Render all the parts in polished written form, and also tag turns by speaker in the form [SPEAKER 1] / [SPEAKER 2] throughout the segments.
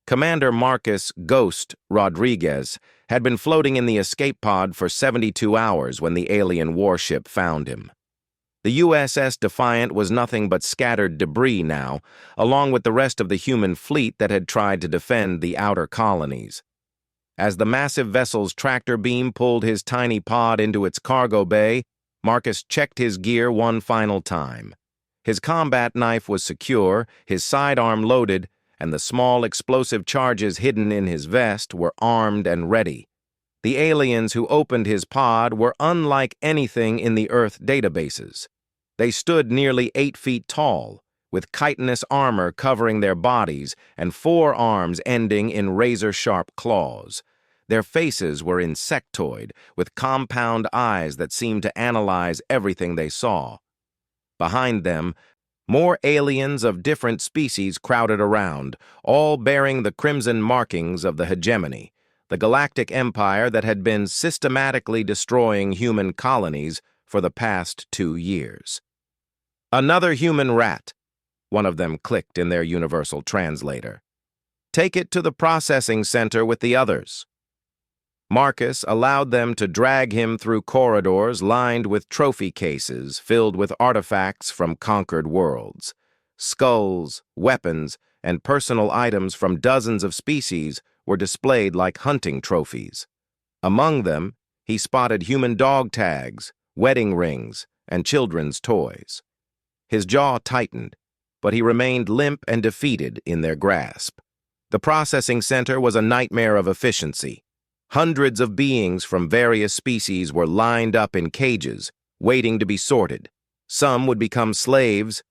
[SPEAKER 1] Commander Marcus "Ghost" Rodriguez had been floating in the escape pod for 72 hours when the alien warship found him. The USS Defiant was nothing but scattered debris now, along with the rest of the human fleet that had tried to defend the outer colonies. As the massive vessel's tractor beam pulled his tiny pod into its cargo bay, Marcus checked his gear one final time. His combat knife was secure, his sidearm loaded, and the small explosive charges hidden in his vest were armed and ready. The aliens who opened his pod were unlike anything in the Earth databases. They stood nearly 8 feet tall, with chitinous armor covering their bodies and 4 arms ending in razor-sharp claws. Their faces were insectoid, with compound eyes that seemed to analyze everything they saw. Behind them, more aliens of different species crowded around, all bearing the crimson markings of the hegemony, the galactic empire that had been systematically destroying human colonies for the past 2 years. "Another human rat," one of them clicked in their universal translator. "Take it to the processing center with the others." Marcus allowed them to drag him through corridors lined with trophy cases filled with artifacts from conquered worlds. Skulls, weapons, and personal items from dozens of species were displayed like hunting trophies. Among them, he spotted human dog tags, wedding rings, and children's toys. His jaw tightened, but he remained limp and defeated in their grasp. The processing center was a nightmare of efficiency. Hundreds of beings from various species were lined up in cages, waiting to be sorted. Some would become slaves,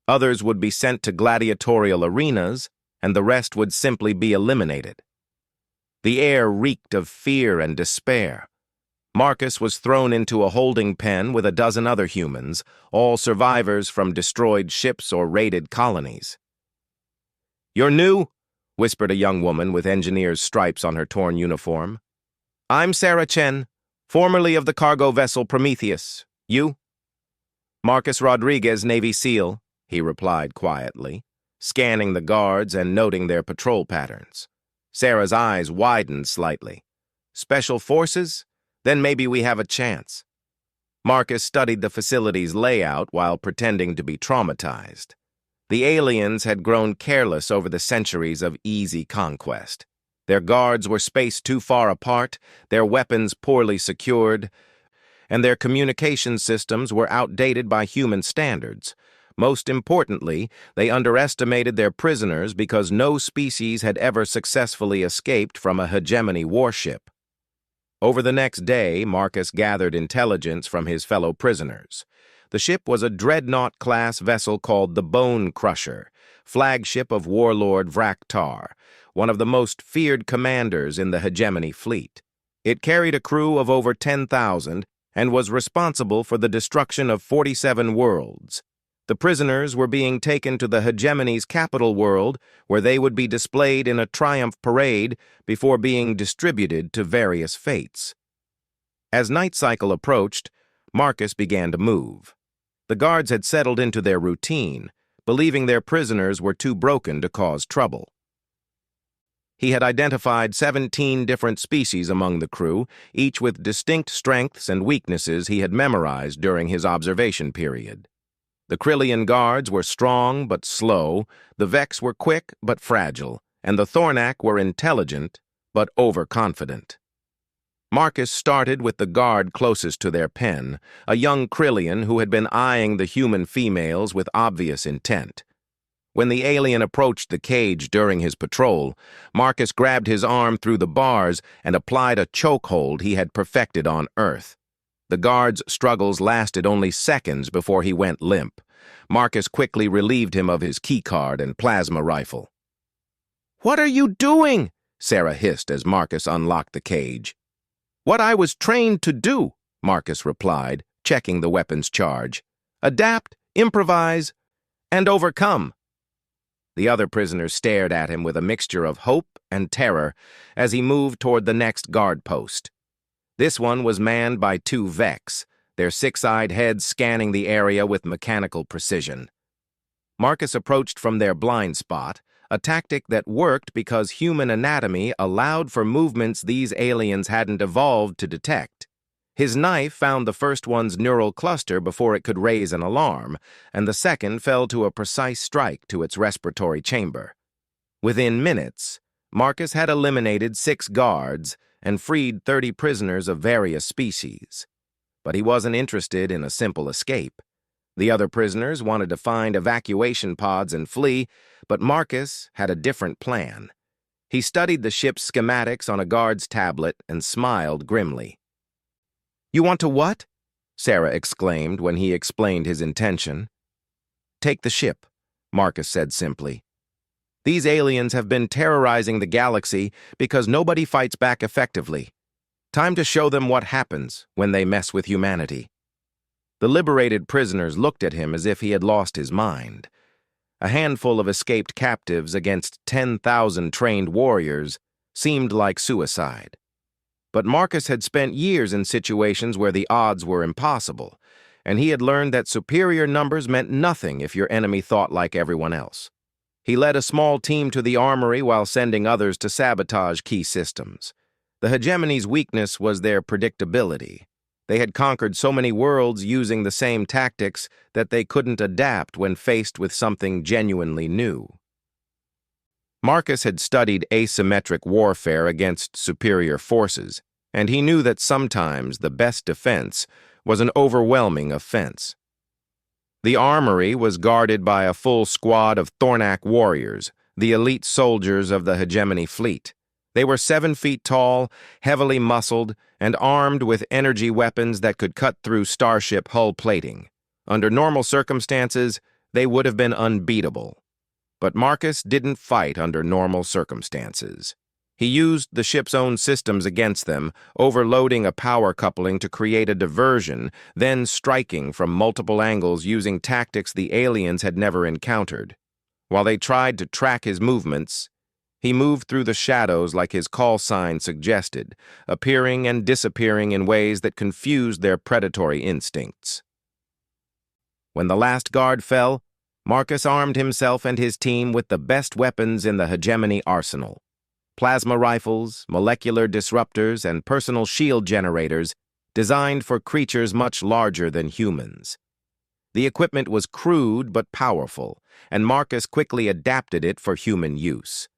[SPEAKER 1] others would be sent to gladiatorial arenas, and the rest would simply be eliminated. The air reeked of fear and despair. Marcus was thrown into a holding pen with a dozen other humans, all survivors from destroyed ships or raided colonies. "You're new?" whispered a young woman with engineer's stripes on her torn uniform. "I'm Sarah Chen, formerly of the cargo vessel Prometheus. You?" "Marcus Rodriguez, Navy SEAL," he replied quietly, scanning the guards and noting their patrol patterns. Sarah's eyes widened slightly. "Special Forces? Then maybe we have a chance." Marcus studied the facility's layout while pretending to be traumatized. The aliens had grown careless over the centuries of easy conquest. Their guards were spaced too far apart, their weapons poorly secured, and their communication systems were outdated by human standards. Most importantly, they underestimated their prisoners because no species had ever successfully escaped from a hegemony warship. Over the next day, Marcus gathered intelligence from his fellow prisoners. The ship was a dreadnought-class vessel called the Bone Crusher, flagship of Warlord Vraktar, one of the most feared commanders in the hegemony fleet. It carried a crew of over 10,000 and was responsible for the destruction of 47 worlds. The prisoners were being taken to the hegemony's capital world, where they would be displayed in a triumph parade before being distributed to various fates. As night cycle approached, Marcus began to move. The guards had settled into their routine, believing their prisoners were too broken to cause trouble. He had identified 17 different species among the crew, each with distinct strengths and weaknesses he had memorized during his observation period. The Krillian guards were strong but slow, the Vex were quick but fragile, and the Thornak were intelligent but overconfident. Marcus started with the guard closest to their pen, a young Krillian who had been eyeing the human females with obvious intent. When the alien approached the cage during his patrol, Marcus grabbed his arm through the bars and applied a chokehold he had perfected on Earth. The guard's struggles lasted only seconds before he went limp. Marcus quickly relieved him of his keycard and plasma rifle. "What are you doing?" Sarah hissed as Marcus unlocked the cage. "What I was trained to do," Marcus replied, checking the weapon's charge. "Adapt, improvise, and overcome." The other prisoners stared at him with a mixture of hope and terror as he moved toward the next guard post. This one was manned by 2 Vex, their 6-eyed heads scanning the area with mechanical precision. Marcus approached from their blind spot, a tactic that worked because human anatomy allowed for movements these aliens hadn't evolved to detect. His knife found the first one's neural cluster before it could raise an alarm, and the second fell to a precise strike to its respiratory chamber. Within minutes, Marcus had eliminated 6 guards and freed 30 prisoners of various species. But he wasn't interested in a simple escape. The other prisoners wanted to find evacuation pods and flee, but Marcus had a different plan. He studied the ship's schematics on a guard's tablet and smiled grimly. "You want to what?" Sarah exclaimed when he explained his intention. "Take the ship," Marcus said simply. "These aliens have been terrorizing the galaxy because nobody fights back effectively. Time to show them what happens when they mess with humanity." The liberated prisoners looked at him as if he had lost his mind. A handful of escaped captives against 10,000 trained warriors seemed like suicide. But Marcus had spent years in situations where the odds were impossible, and he had learned that superior numbers meant nothing if your enemy thought like everyone else. He led a small team to the armory while sending others to sabotage key systems. The hegemony's weakness was their predictability. They had conquered so many worlds using the same tactics that they couldn't adapt when faced with something genuinely new. Marcus had studied asymmetric warfare against superior forces, and he knew that sometimes the best defense was an overwhelming offense. The armory was guarded by a full squad of Thornak warriors, the elite soldiers of the hegemony fleet. They were 7 feet tall, heavily muscled, and armed with energy weapons that could cut through starship hull plating. Under normal circumstances, they would have been unbeatable. But Marcus didn't fight under normal circumstances. He used the ship's own systems against them, overloading a power coupling to create a diversion, then striking from multiple angles using tactics the aliens had never encountered. While they tried to track his movements, he moved through the shadows like his call sign suggested, appearing and disappearing in ways that confused their predatory instincts. When the last guard fell, Marcus armed himself and his team with the best weapons in the hegemony arsenal. Plasma rifles, molecular disruptors, and personal shield generators designed for creatures much larger than humans. The equipment was crude but powerful, and Marcus quickly adapted it for human use.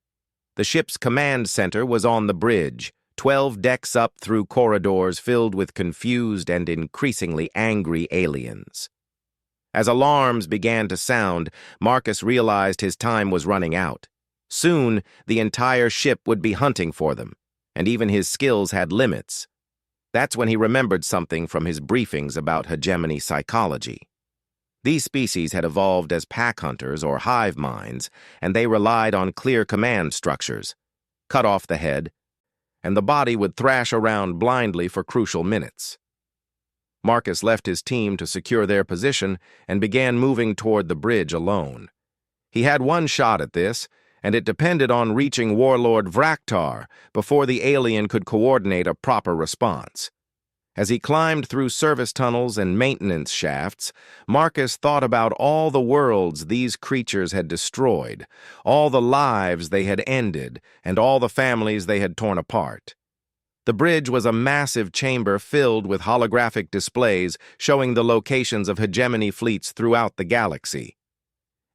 [SPEAKER 1] The ship's command center was on the bridge, 12 decks up through corridors filled with confused and increasingly angry aliens. As alarms began to sound, Marcus realized his time was running out. Soon, the entire ship would be hunting for them, and even his skills had limits. That's when he remembered something from his briefings about hegemony psychology. These species had evolved as pack hunters or hive minds, and they relied on clear command structures. Cut off the head, and the body would thrash around blindly for crucial minutes. Marcus left his team to secure their position and began moving toward the bridge alone. He had one shot at this, and it depended on reaching Warlord Vraktar before the alien could coordinate a proper response. As he climbed through service tunnels and maintenance shafts, Marcus thought about all the worlds these creatures had destroyed, all the lives they had ended, and all the families they had torn apart. The bridge was a massive chamber filled with holographic displays showing the locations of hegemony fleets throughout the galaxy.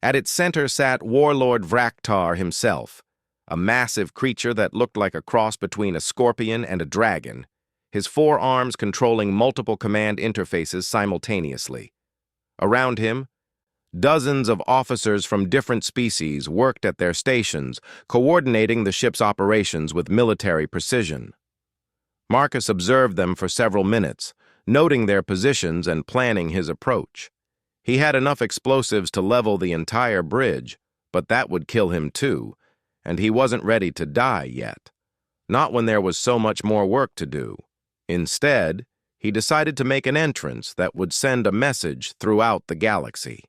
[SPEAKER 1] At its center sat Warlord Vraktar himself, a massive creature that looked like a cross between a scorpion and a dragon, his 4 arms controlling multiple command interfaces simultaneously. Around him, dozens of officers from different species worked at their stations, coordinating the ship's operations with military precision. Marcus observed them for several minutes, noting their positions and planning his approach. He had enough explosives to level the entire bridge, but that would kill him too, and he wasn't ready to die yet. Not when there was so much more work to do. Instead, he decided to make an entrance that would send a message throughout the galaxy.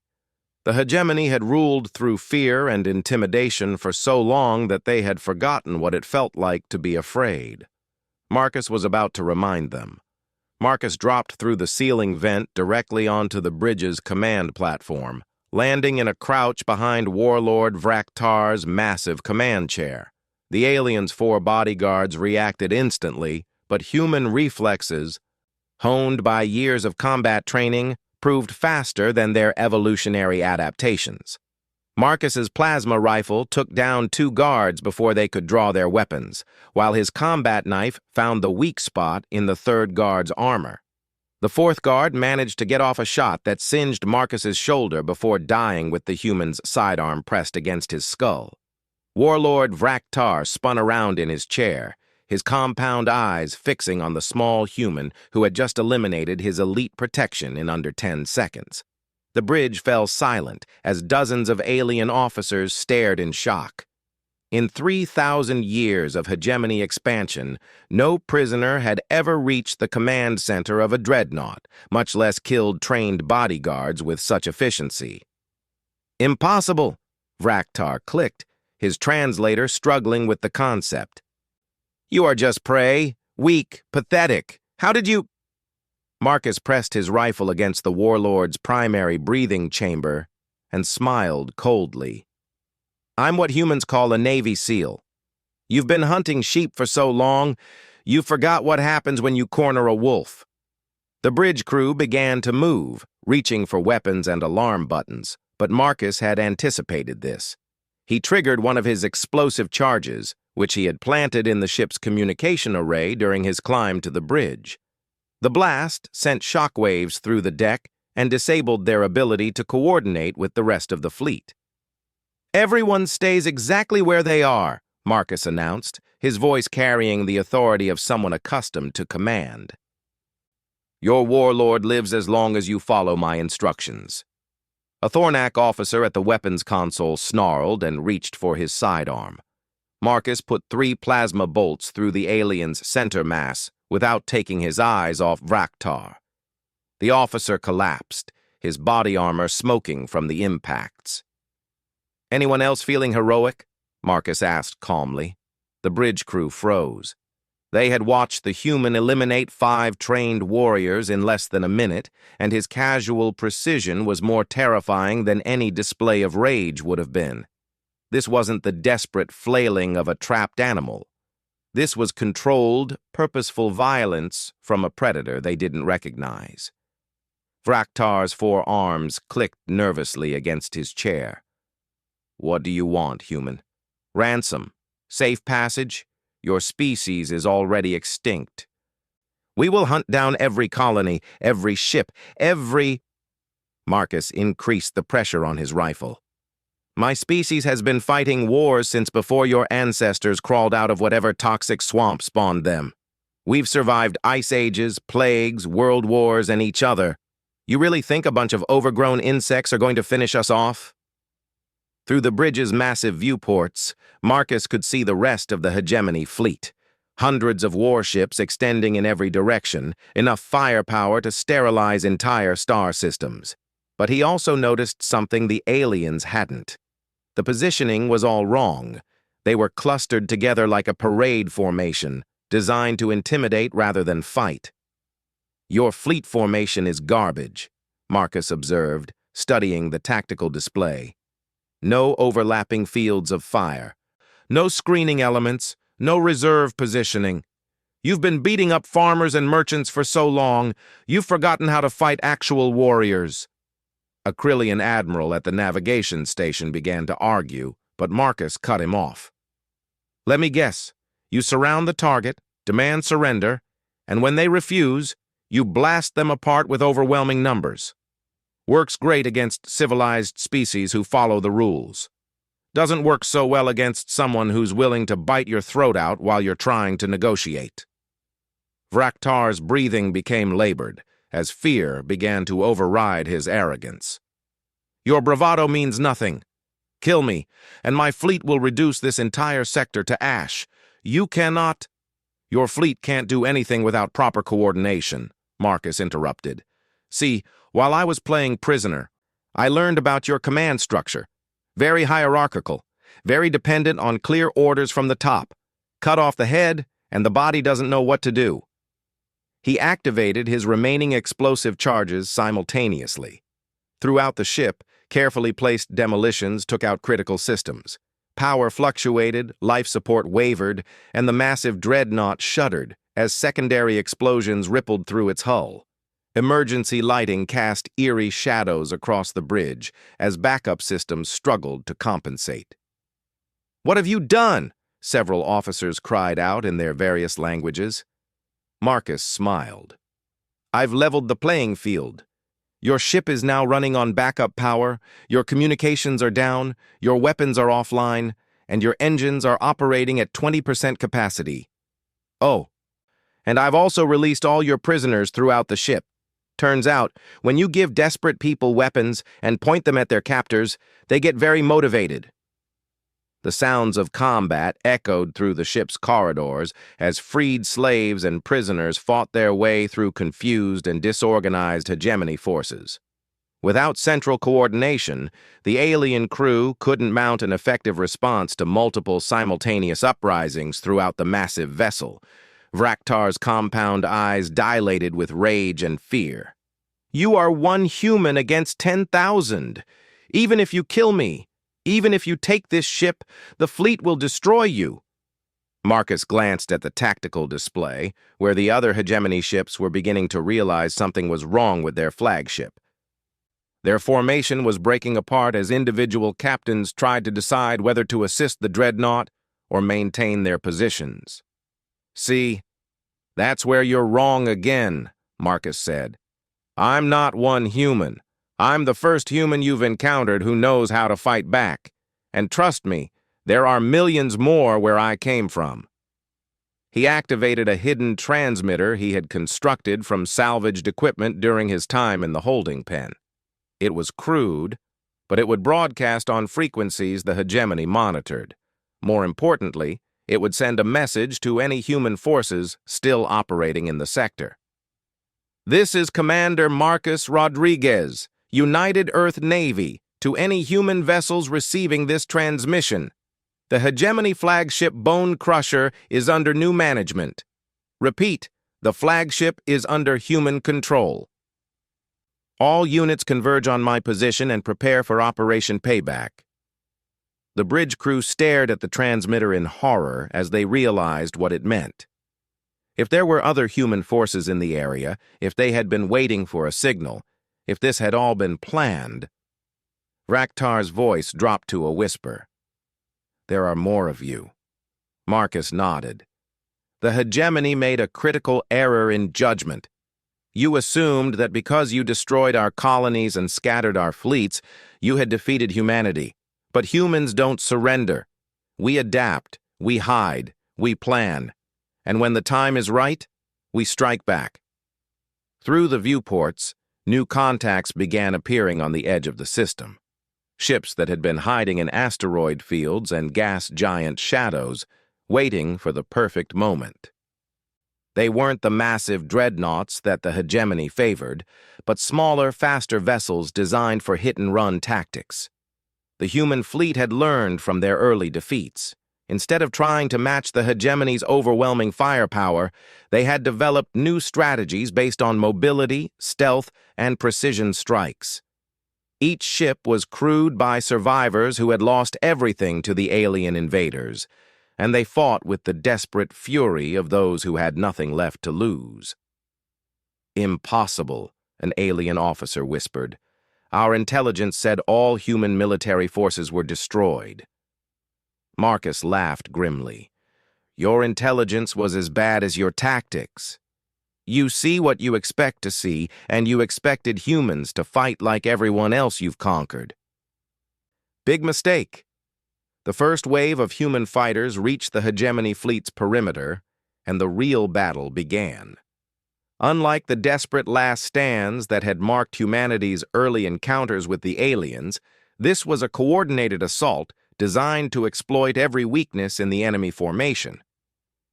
[SPEAKER 1] The hegemony had ruled through fear and intimidation for so long that they had forgotten what it felt like to be afraid. Marcus was about to remind them. Marcus dropped through the ceiling vent directly onto the bridge's command platform, landing in a crouch behind Warlord Vraktar's massive command chair. The alien's 4 bodyguards reacted instantly, but human reflexes, honed by years of combat training, proved faster than their evolutionary adaptations. Marcus's plasma rifle took down 2 guards before they could draw their weapons, while his combat knife found the weak spot in the 3rd guard's armor. The 4th guard managed to get off a shot that singed Marcus's shoulder before dying with the human's sidearm pressed against his skull. Warlord Vraktar spun around in his chair, his compound eyes fixing on the small human who had just eliminated his elite protection in under 10 seconds. The bridge fell silent as dozens of alien officers stared in shock. In 3,000 years of hegemony expansion, no prisoner had ever reached the command center of a dreadnought, much less killed trained bodyguards with such efficiency. "Impossible," Vraktar clicked, his translator struggling with the concept. "You are just prey, weak, pathetic. How did you—" Marcus pressed his rifle against the warlord's primary breathing chamber and smiled coldly. "I'm what humans call a Navy SEAL. You've been hunting sheep for so long, you forgot what happens when you corner a wolf." The bridge crew began to move, reaching for weapons and alarm buttons, but Marcus had anticipated this. He triggered one of his explosive charges, which he had planted in the ship's communication array during his climb to the bridge. The blast sent shockwaves through the deck and disabled their ability to coordinate with the rest of the fleet. "Everyone stays exactly where they are," Marcus announced, his voice carrying the authority of someone accustomed to command. "Your warlord lives as long as you follow my instructions." A Thornak officer at the weapons console snarled and reached for his sidearm. Marcus put 3 plasma bolts through the alien's center mass without taking his eyes off Vraktar. The officer collapsed, his body armor smoking from the impacts. "Anyone else feeling heroic?" Marcus asked calmly. The bridge crew froze. They had watched the human eliminate 5 trained warriors in less than a minute, and his casual precision was more terrifying than any display of rage would have been. This wasn't the desperate flailing of a trapped animal. This was controlled, purposeful violence from a predator they didn't recognize. Vraktar's 4 arms clicked nervously against his chair. "What do you want, human? Ransom? Safe passage? Your species is already extinct. We will hunt down every colony, every ship, every—" Marcus increased the pressure on his rifle. "My species has been fighting wars since before your ancestors crawled out of whatever toxic swamp spawned them. We've survived ice ages, plagues, world wars, and each other. You really think a bunch of overgrown insects are going to finish us off?" Through the bridge's massive viewports, Marcus could see the rest of the hegemony fleet. Hundreds of warships extending in every direction, enough firepower to sterilize entire star systems. But he also noticed something the aliens hadn't. The positioning was all wrong. They were clustered together like a parade formation, designed to intimidate rather than fight. "Your fleet formation is garbage," Marcus observed, studying the tactical display. "No overlapping fields of fire. No screening elements, no reserve positioning. You've been beating up farmers and merchants for so long, you've forgotten how to fight actual warriors." A Krillian admiral at the navigation station began to argue, but Marcus cut him off. "Let me guess. You surround the target, demand surrender, and when they refuse, you blast them apart with overwhelming numbers. Works great against civilized species who follow the rules. Doesn't work so well against someone who's willing to bite your throat out while you're trying to negotiate." Vraktar's breathing became labored, as fear began to override his arrogance. "Your bravado means nothing. Kill me, and my fleet will reduce this entire sector to ash. You cannot—" "Your fleet can't do anything without proper coordination," Marcus interrupted. "See, while I was playing prisoner, I learned about your command structure. Very hierarchical, very dependent on clear orders from the top. Cut off the head, and the body doesn't know what to do." He activated his remaining explosive charges simultaneously. Throughout the ship, Carefully placed demolitions took out critical systems. Power fluctuated, life support wavered, and the massive dreadnought shuddered as secondary explosions rippled through its hull. Emergency lighting cast eerie shadows across the bridge as backup systems struggled to compensate. "What have you done?" several officers cried out in their various languages. Marcus smiled. "I've leveled the playing field. Your ship is now running on backup power, your communications are down, your weapons are offline, and your engines are operating at 20% capacity. Oh, and I've also released all your prisoners throughout the ship. Turns out, when you give desperate people weapons and point them at their captors, they get very motivated." The sounds of combat echoed through the ship's corridors as freed slaves and prisoners fought their way through confused and disorganized hegemony forces. Without central coordination, the alien crew couldn't mount an effective response to multiple simultaneous uprisings throughout the massive vessel. Vraktar's compound eyes dilated with rage and fear. "You are one human against 10,000. Even if you kill me, even if you take this ship, the fleet will destroy you." Marcus glanced at the tactical display, where the other hegemony ships were beginning to realize something was wrong with their flagship. Their formation was breaking apart as individual captains tried to decide whether to assist the dreadnought or maintain their positions. "See, that's where you're wrong again," Marcus said. "I'm not one human. I'm the first human you've encountered who knows how to fight back. And trust me, there are millions more where I came from." He activated a hidden transmitter he had constructed from salvaged equipment during his time in the holding pen. It was crude, but it would broadcast on frequencies the hegemony monitored. More importantly, it would send a message to any human forces still operating in the sector. "This is Commander Marcus Rodriguez, United Earth Navy, to any human vessels receiving this transmission. The hegemony flagship Bone Crusher is under new management. Repeat, the flagship is under human control. All units converge on my position and prepare for Operation Payback." The bridge crew stared at the transmitter in horror as they realized what it meant. If there were other human forces in the area, if they had been waiting for a signal, if this had all been planned. Vraktar's voice dropped to a whisper. "There are more of you." Marcus nodded. "The hegemony made a critical error in judgment. You assumed that because you destroyed our colonies and scattered our fleets, you had defeated humanity. But humans don't surrender. We adapt, we hide, we plan. And when the time is right, we strike back." Through the viewports, new contacts began appearing on the edge of the system. Ships that had been hiding in asteroid fields and gas giant shadows, waiting for the perfect moment. They weren't the massive dreadnoughts that the hegemony favored, but smaller, faster vessels designed for hit-and-run tactics. The human fleet had learned from their early defeats. Instead of trying to match the hegemony's overwhelming firepower, they had developed new strategies based on mobility, stealth, and precision strikes. Each ship was crewed by survivors who had lost everything to the alien invaders, and they fought with the desperate fury of those who had nothing left to lose. "Impossible," an alien officer whispered. "Our intelligence said all human military forces were destroyed." Marcus laughed grimly. "Your intelligence was as bad as your tactics. You see what you expect to see, and you expected humans to fight like everyone else you've conquered." Big mistake. The first wave of human fighters reached the hegemony fleet's perimeter, and the real battle began. Unlike the desperate last stands that had marked humanity's early encounters with the aliens, this was a coordinated assault designed to exploit every weakness in the enemy formation.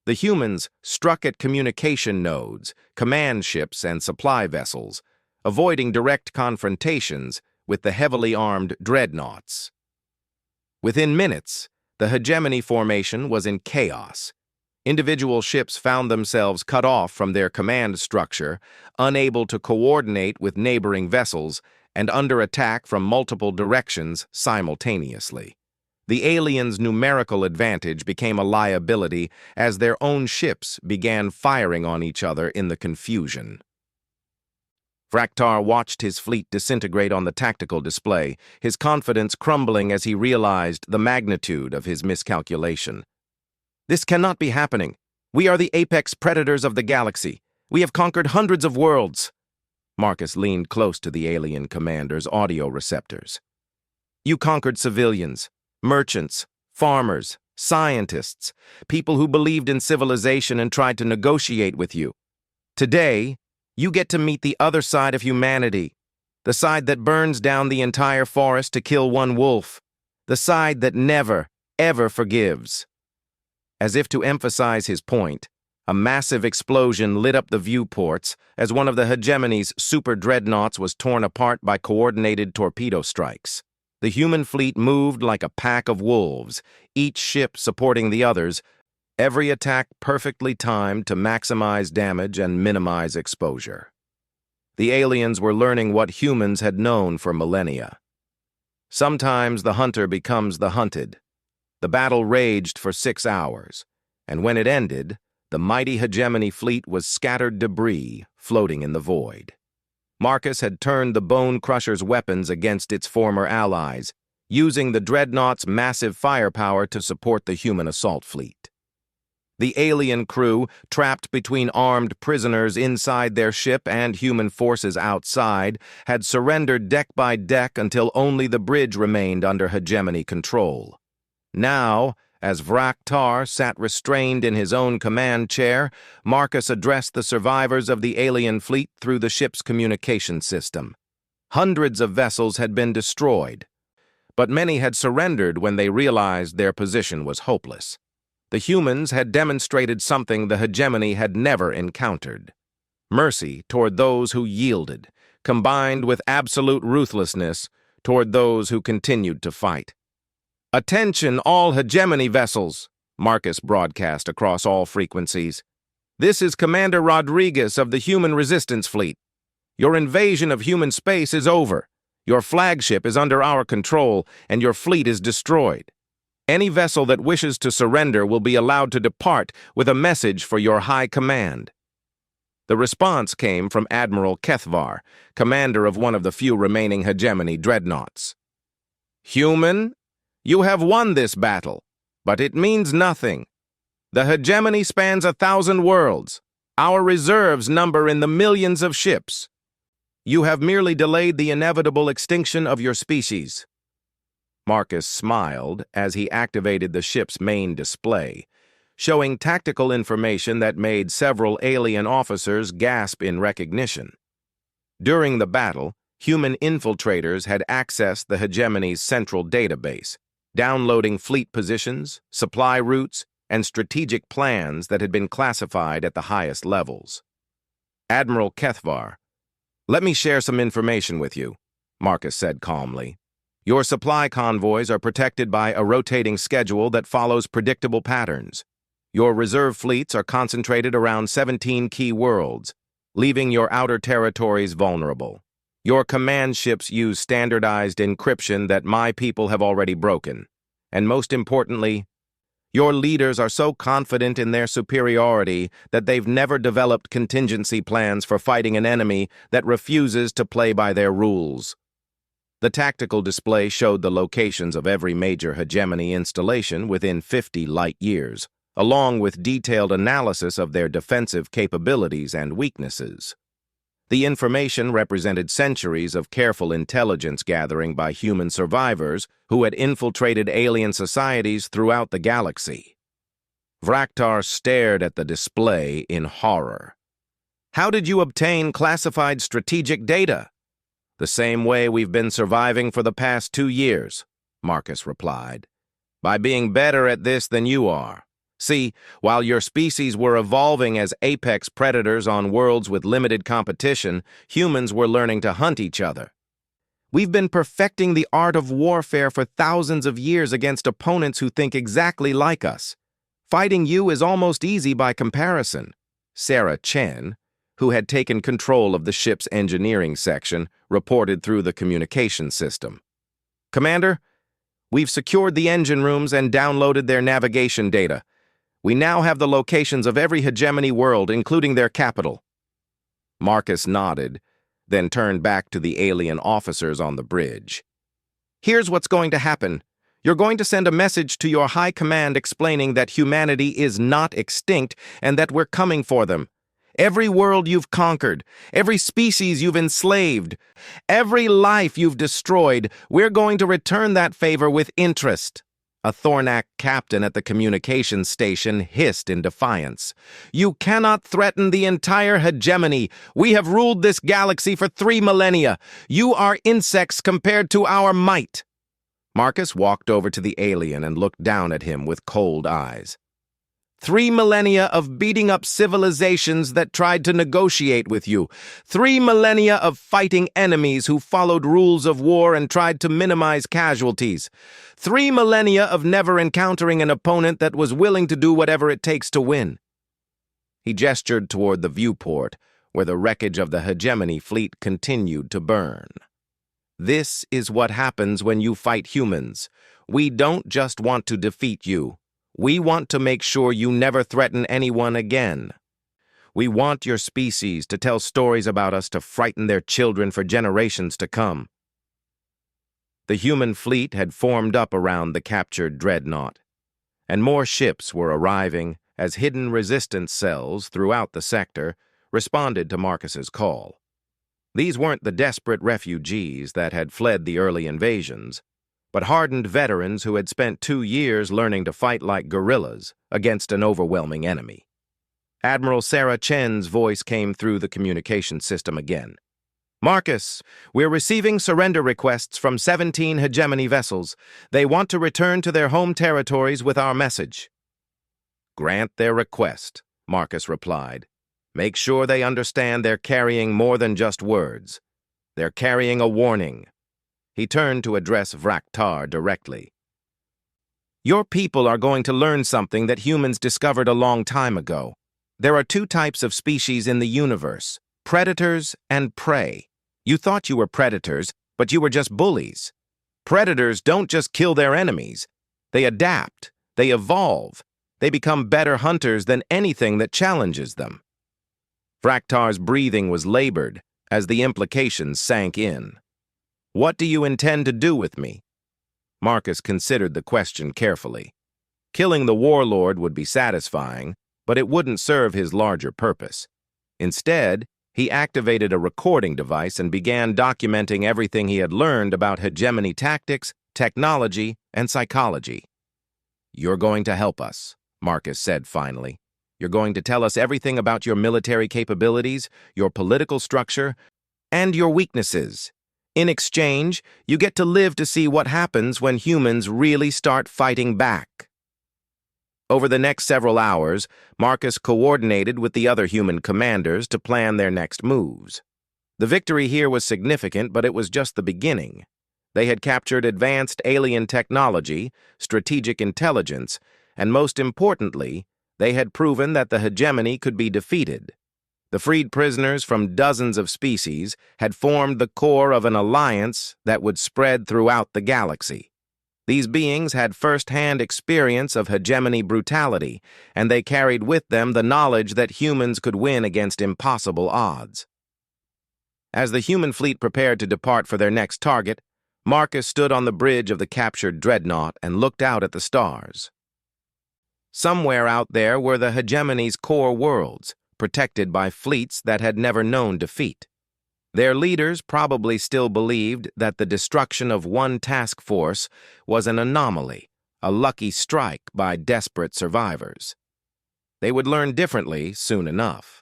[SPEAKER 1] The humans struck at communication nodes, command ships, and supply vessels, avoiding direct confrontations with the heavily armed dreadnoughts. Within minutes, the hegemony formation was in chaos. Individual ships found themselves cut off from their command structure, unable to coordinate with neighboring vessels, and under attack from multiple directions simultaneously. The aliens' numerical advantage became a liability as their own ships began firing on each other in the confusion. Fraktar watched his fleet disintegrate on the tactical display, his confidence crumbling as he realized the magnitude of his miscalculation. "This cannot be happening. We are the apex predators of the galaxy. We have conquered hundreds of worlds." Marcus leaned close to the alien commander's audio receptors. "You conquered civilians, merchants, farmers, scientists, people who believed in civilization and tried to negotiate with you. Today, you get to meet the other side of humanity, the side that burns down the entire forest to kill one wolf, the side that never, ever forgives." As if to emphasize his point, a massive explosion lit up the viewports as one of the hegemony's super dreadnoughts was torn apart by coordinated torpedo strikes. The human fleet moved like a pack of wolves, each ship supporting the others, every attack perfectly timed to maximize damage and minimize exposure. The aliens were learning what humans had known for millennia. Sometimes the hunter becomes the hunted. The battle raged for 6 hours, and when it ended, the mighty hegemony fleet was scattered debris floating in the void. Marcus had turned the Bone Crusher's weapons against its former allies, using the dreadnought's massive firepower to support the human assault fleet. The alien crew, trapped between armed prisoners inside their ship and human forces outside, had surrendered deck by deck until only the bridge remained under hegemony control. Now, as Fraktar sat restrained in his own command chair, Marcus addressed the survivors of the alien fleet through the ship's communication system. Hundreds of vessels had been destroyed, but many had surrendered when they realized their position was hopeless. The humans had demonstrated something the hegemony had never encountered: mercy toward those who yielded, combined with absolute ruthlessness toward those who continued to fight. "Attention, all hegemony vessels," Marcus broadcast across all frequencies. "This is Commander Rodriguez of the Human Resistance Fleet. Your invasion of human space is over. Your flagship is under our control, and your fleet is destroyed. Any vessel that wishes to surrender will be allowed to depart with a message for your high command." The response came from Admiral Kethvar, commander of one of the few remaining hegemony dreadnoughts. "Human, you have won this battle, but it means nothing. The hegemony spans 1,000 worlds. Our reserves number in the millions of ships. You have merely delayed the inevitable extinction of your species." Marcus smiled as he activated the ship's main display, showing tactical information that made several alien officers gasp in recognition. During the battle, human infiltrators had accessed the hegemony's central database, downloading fleet positions, supply routes, and strategic plans that had been classified at the highest levels. "Admiral Kethvar, let me share some information with you," Marcus said calmly. "Your supply convoys are protected by a rotating schedule that follows predictable patterns. Your reserve fleets are concentrated around 17 key worlds, leaving your outer territories vulnerable. Your command ships use standardized encryption that my people have already broken. And most importantly, your leaders are so confident in their superiority that they've never developed contingency plans for fighting an enemy that refuses to play by their rules." The tactical display showed the locations of every major hegemony installation within 50 light years, along with detailed analysis of their defensive capabilities and weaknesses. The information represented centuries of careful intelligence gathering by human survivors who had infiltrated alien societies throughout the galaxy. Fraktar stared at the display in horror. "How did you obtain classified strategic data?" "The same way we've been surviving for the past 2 years, Marcus replied. "By being better at this than you are. See, while your species were evolving as apex predators on worlds with limited competition, humans were learning to hunt each other. We've been perfecting the art of warfare for thousands of years against opponents who think exactly like us. Fighting you is almost easy by comparison." Sarah Chen, who had taken control of the ship's engineering section, reported through the communication system. "Commander, we've secured the engine rooms and downloaded their navigation data. We now have the locations of every hegemony world, including their capital." Marcus nodded, then turned back to the alien officers on the bridge. "Here's what's going to happen. You're going to send a message to your high command explaining that humanity is not extinct and that we're coming for them. Every world you've conquered, every species you've enslaved, every life you've destroyed, we're going to return that favor with interest." A Thornak captain at the communications station hissed in defiance. "You cannot threaten the entire hegemony. We have ruled this galaxy for 3 millennia. You are insects compared to our might." Marcus walked over to the alien and looked down at him with cold eyes. 3 millennia of beating up civilizations that tried to negotiate with you. 3 millennia of fighting enemies who followed rules of war and tried to minimize casualties. 3 millennia of never encountering an opponent that was willing to do whatever it takes to win. He gestured toward the viewport, where the wreckage of the hegemony fleet continued to burn. "This is what happens when you fight humans. We don't just want to defeat you. We want to make sure you never threaten anyone again. We want your species to tell stories about us to frighten their children for generations to come." The human fleet had formed up around the captured dreadnought, and more ships were arriving as hidden resistance cells throughout the sector responded to Marcus's call. These weren't the desperate refugees that had fled the early invasions, but hardened veterans who had spent 2 years learning to fight like guerrillas against an overwhelming enemy. Admiral Sarah Chen's voice came through the communication system again. "Marcus, we're receiving surrender requests from 17 hegemony vessels. They want to return to their home territories with our message." "Grant their request," Marcus replied. "Make sure they understand they're carrying more than just words. They're carrying a warning." He turned to address Vraktar directly. "Your people are going to learn something that humans discovered a long time ago. There are 2 types of species in the universe, predators and prey. You thought you were predators, but you were just bullies. Predators don't just kill their enemies. They adapt, they evolve, they become better hunters than anything that challenges them." Vraktar's breathing was labored as the implications sank in. "What do you intend to do with me?" Marcus considered the question carefully. Killing the warlord would be satisfying, but it wouldn't serve his larger purpose. Instead, he activated a recording device and began documenting everything he had learned about hegemony tactics, technology, and psychology. "You're going to help us," Marcus said finally. "You're going to tell us everything about your military capabilities, your political structure, and your weaknesses. In exchange, you get to live to see what happens when humans really start fighting back." Over the next several hours, Marcus coordinated with the other human commanders to plan their next moves. The victory here was significant, but it was just the beginning. They had captured advanced alien technology, strategic intelligence, and most importantly, they had proven that the hegemony could be defeated. The freed prisoners from dozens of species had formed the core of an alliance that would spread throughout the galaxy. These beings had first-hand experience of hegemony brutality, and they carried with them the knowledge that humans could win against impossible odds. As the human fleet prepared to depart for their next target, Marcus stood on the bridge of the captured dreadnought and looked out at the stars. Somewhere out there were the hegemony's core worlds, protected by fleets that had never known defeat. Their leaders probably still believed that the destruction of one task force was an anomaly, a lucky strike by desperate survivors. They would learn differently soon enough.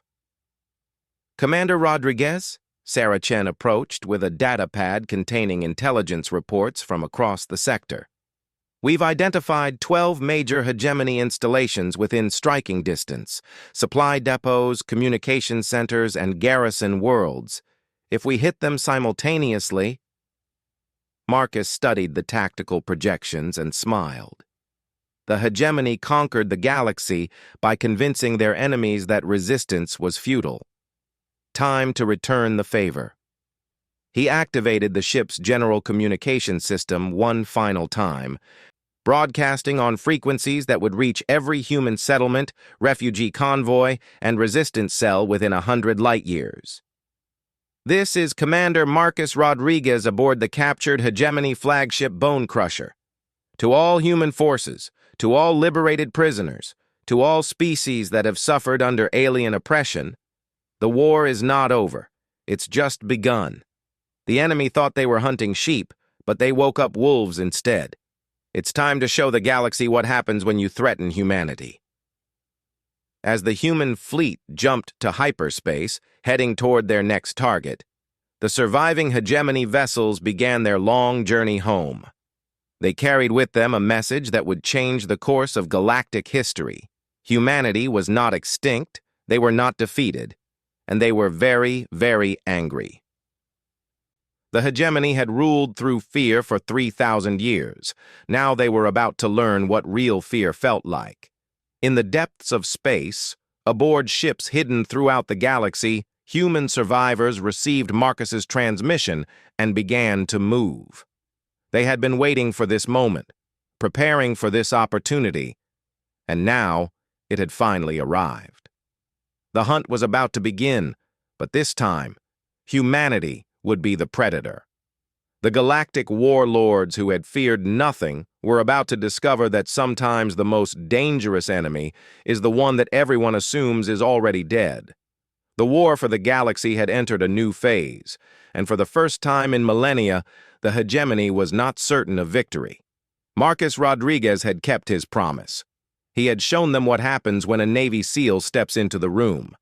[SPEAKER 1] "Commander Rodriguez?" Sarah Chen approached with a data pad containing intelligence reports from across the sector. "We've identified 12 major hegemony installations within striking distance, supply depots, communication centers, and garrison worlds. If we hit them simultaneously..." Marcus studied the tactical projections and smiled. The hegemony conquered the galaxy by convincing their enemies that resistance was futile. Time to return the favor. He activated the ship's general communication system one final time, broadcasting on frequencies that would reach every human settlement, refugee convoy, and resistance cell within 100 light-years. This is Commander Marcus Rodriguez aboard the captured Hegemony flagship Bone Crusher. To all human forces, to all liberated prisoners, to all species that have suffered under alien oppression, the war is not over. It's just begun. The enemy thought they were hunting sheep, but they woke up wolves instead. It's time to show the galaxy what happens when you threaten humanity. As the human fleet jumped to hyperspace, heading toward their next target, the surviving Hegemony vessels began their long journey home. They carried with them a message that would change the course of galactic history. Humanity was not extinct, they were not defeated, and they were very, very angry. The Hegemony had ruled through fear for 3,000 years. Now they were about to learn what real fear felt like. In the depths of space, aboard ships hidden throughout the galaxy, human survivors received Marcus's transmission and began to move. They had been waiting for this moment, preparing for this opportunity, and now it had finally arrived. The hunt was about to begin, but this time, humanity would be the predator. The Galactic Warlords, who had feared nothing, were about to discover that sometimes the most dangerous enemy is the one that everyone assumes is already dead. The war for the galaxy had entered a new phase, and for the first time in millennia, the Hegemony was not certain of victory. Marcus Rodriguez had kept his promise. He had shown them what happens when a Navy SEAL steps into the room.